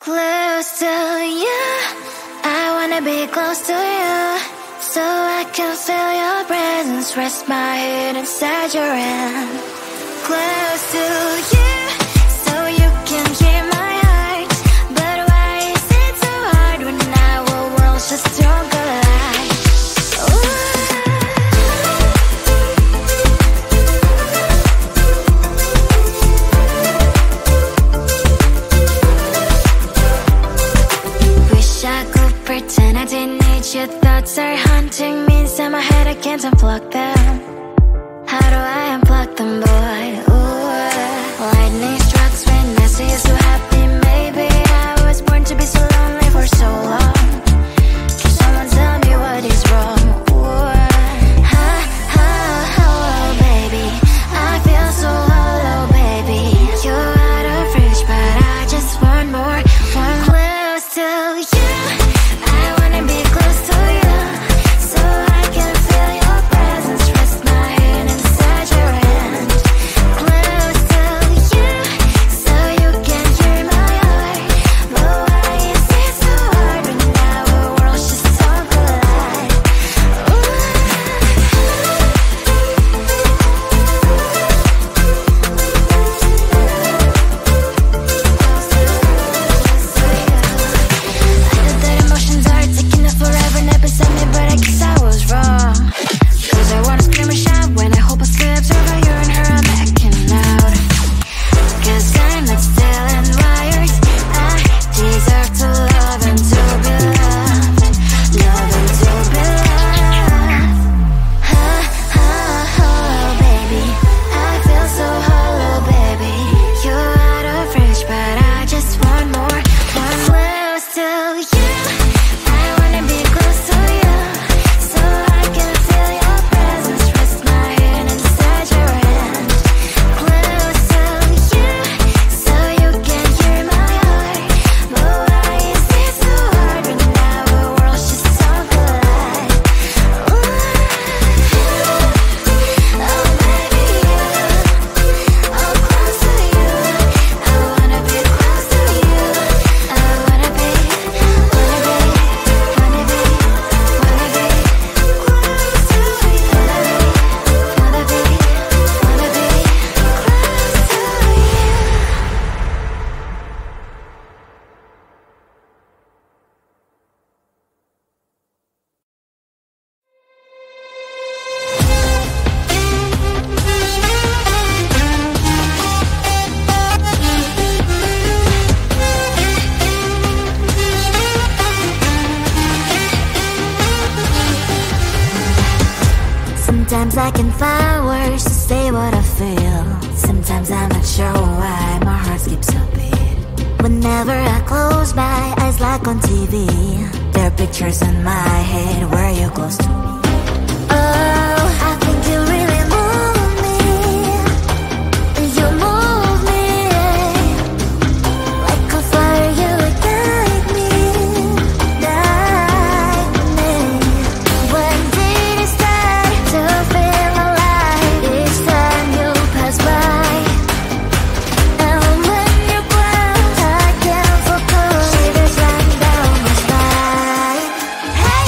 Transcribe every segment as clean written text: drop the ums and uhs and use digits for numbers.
Close to you, I wanna be close to you, so I can feel your presence, rest my head inside your hand. Close to you, so you can hear my heart, but why is it so hard when our worlds just don't collide? Wish I could pretend I didn't need your thoughts are haunting me inside my head, I can't unplug them. How do I unplug them, boy? Ooh, lightning strikes when I see you so happy. Maybe I was born to be so lonely for so long. Can someone tell me what is wrong? Ooh, ha, ha, hello, baby. I feel so hollow, baby. You're out of reach, but I just want more. One close to you. I wanna be close to you, so I can feel your presence, rest my head inside your hand. Close to you, so you can hear my heart, but why is it so hard when our worlds just don't collide? I know that emotions are taking up forever, not beside me, but I guess I was wrong. Cause I wanna scream and shout when I hopelessly observe how you and her are making out. Cause I'm not still and wired. I deserve to love and to be loved, love and to be loved. Ha, ha, hello, baby. I feel so hollow, baby. You're out of reach, but I just want more. One close to you. I wanna be close to you, so I can feel your presence, rest my head inside your hand. Close to you, so you can hear my heart, but why is it so hard when our worlds just don't collide? Ooh, oh baby, oh close to you. I wanna be close to you. I wanna be, wanna be, wanna be, wanna be close to you. Wanna be, wanna be, wanna be close to you. Sometimes I can find words to say what I feel. Sometimes I'm not sure why my heart skips a beat. Whenever I close my eyes like on TV, there are pictures in my head where you're close to me. Oh, I think you really move me. You move me like a fire, you would guide me, guide me. When did it start to feel alive? Each time you pass by, and when you ground, I can't focus. Shivers run down my spine. Hey.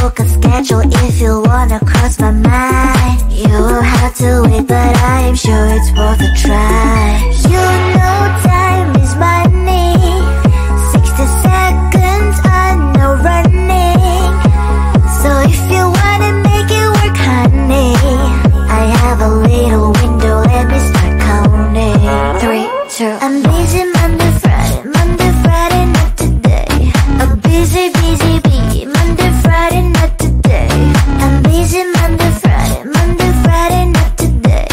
book a schedule if you wanna cross my mind. You will have to wait, but I'm sure it's worth a try. You know time is money. 60 seconds on no running. So if you wanna make it work, honey, I have a little window, let me start counting. 3, 2, I'm busy Monday, Friday, not today. A busy bee, Monday, Friday, not today. I'm busy Monday, Friday, not today.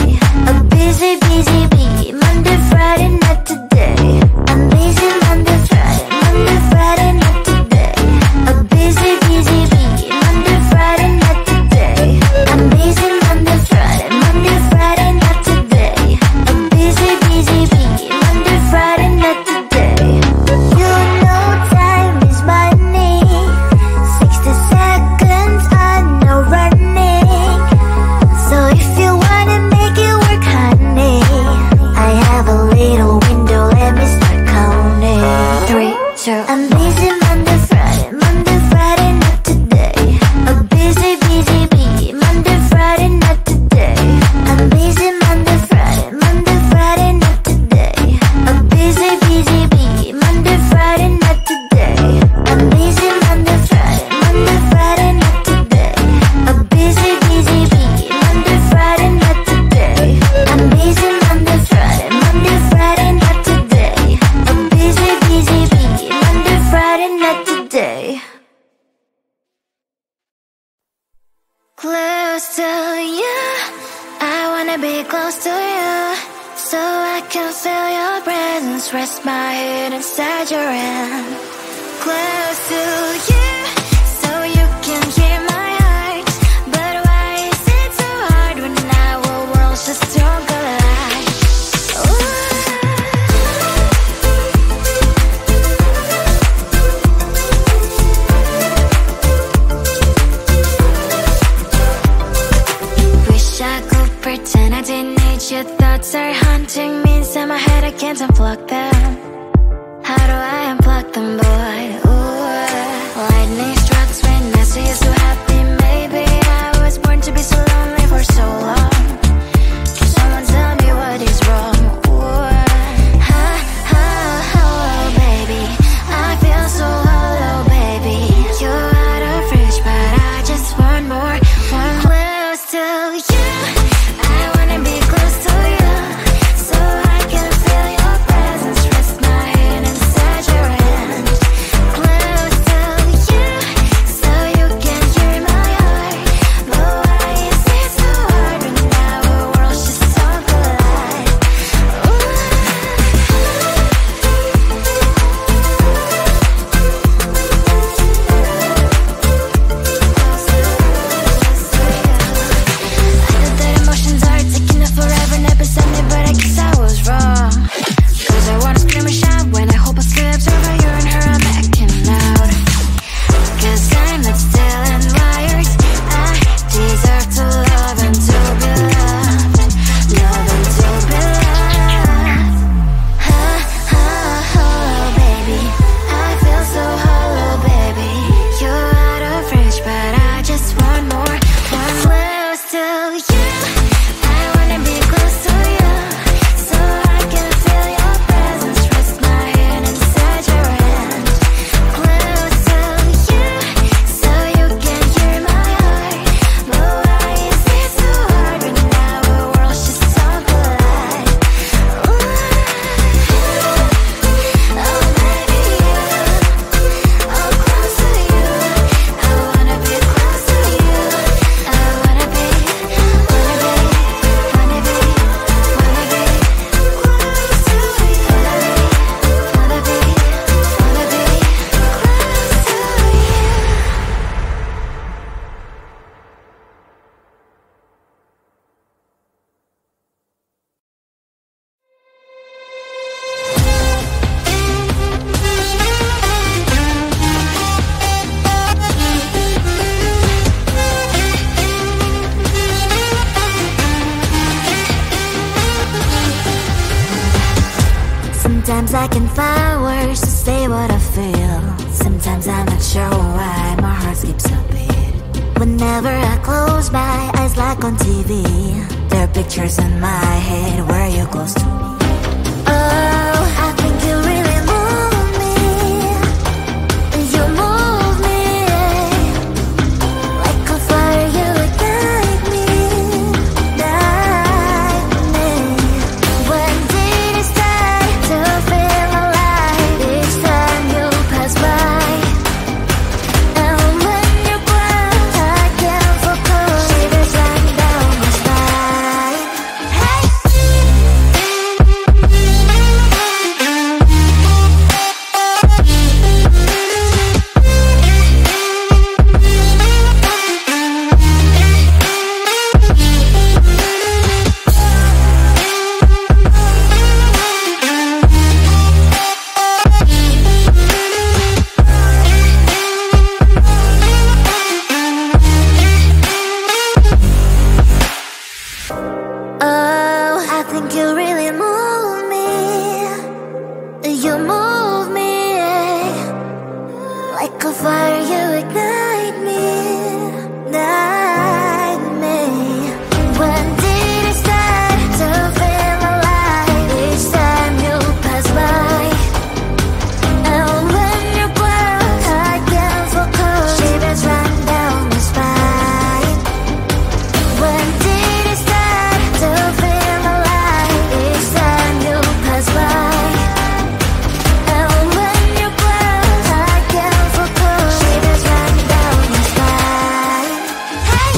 A busy bee, Monday, Friday, not today. I'm busy Monday, Friday, not today. A busy bee, Monday, Friday, not today. I'm busy Monday, Friday, not today. A busy bee, Monday, Friday, not today. You know time is money. 60 seconds on no running. So if you wanna make it work, honey, I have a little window, let me start counting. 3, 2, I'm busy Monday, Friday, not today. A busy bee, Monday, Friday, not today. I'm busy Monday, Friday, not today. A busy bee, Monday, Friday, not today. I'm busy Monday, Friday, not today. A busy bee, Monday, Friday, not today. I'm busy Monday, Friday, not today. A busy bee, Monday, Friday, not today. Close to you, I wanna be close to you, so I can feel your presence, rest my head inside your hand. Close to you, so you can hear my heart. But why is it so hard when our worlds just don't collide? Wish I could pretend I didn't need your thoughts are haunting me inside my head, I can't unplug them. How do I unplug them, boy? Ooh, lightning strikes when I see you so happy. Maybe I was born to be so lonely for so long. Can someone tell me what is wrong? Ooh, oh, baby, I feel so hollow, baby. You're out of reach, but I just want more. Close to you, I wanna be close to you, so I can feel your presence, rest my head inside your hand. Close to you, so you can hear my heart. But why is it so hard when our worlds just don't collide? I know that emotions are taking up forever, never sent me, but I guess I was wrong. Cause I wanna scream and shout when I hope I slips over you and her, I'm acting out. Cause I'm not still and wired. I deserve to love and to be loved. Love and to be loved. Oh, baby, I feel so hollow, baby. You're out of reach, but I just want more. Close to you, I wanna be close to you, so I can feel your presence, rest my head inside your hand. Close to you, so you can hear my heart. But why is it so hard when our worlds just don't collide? Oh, baby, oh, close to you, I wanna be close to you. I wanna be Sometimes I can find words to say what I feel. Sometimes I'm not sure why my heart skips a beat. Whenever I close my eyes like on TV, there are pictures in my head where you're close to me. Oh, I think you really move me. You move me like a fire, you ignite me, ignite me. When did it start to feel alive? Each time you pass by, and when you close, I can't focus. Shivers run down my spine. Hey. Oh, I think you really move me. You move me like a fire, you ignite me, ignite me. When did it start to feel alive? Each time you pass by, and when you close, I can't focus. Shivers run down my spine. When did it start to feel alive? Each time you pass by, and when you close, I can't focus. Shivers run down my spine. Hey.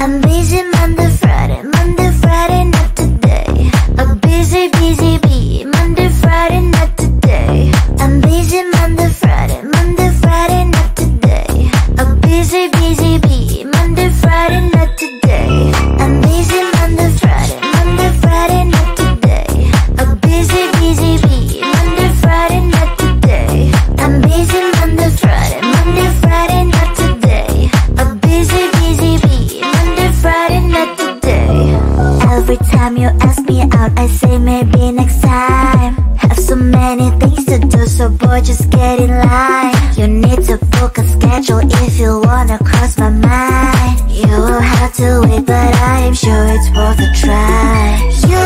I'm busy Monday, Friday, not today. A busy bee, Monday, Friday, not today. I'm busy Monday, Friday, not today. A busy bee, Monday, Friday, not today. I'm busy Monday, Friday, not today. A busy bee, Monday, Friday, not today. I'm busy Monday, Friday, not today. A busy bee, Monday, Friday, not today. Every time you ask me out, I say maybe next time. Have so many things to do, so boy, just get in line. You need to book a schedule if you wanna cross my mind. You will have to wait, but I am sure it's worth a try. You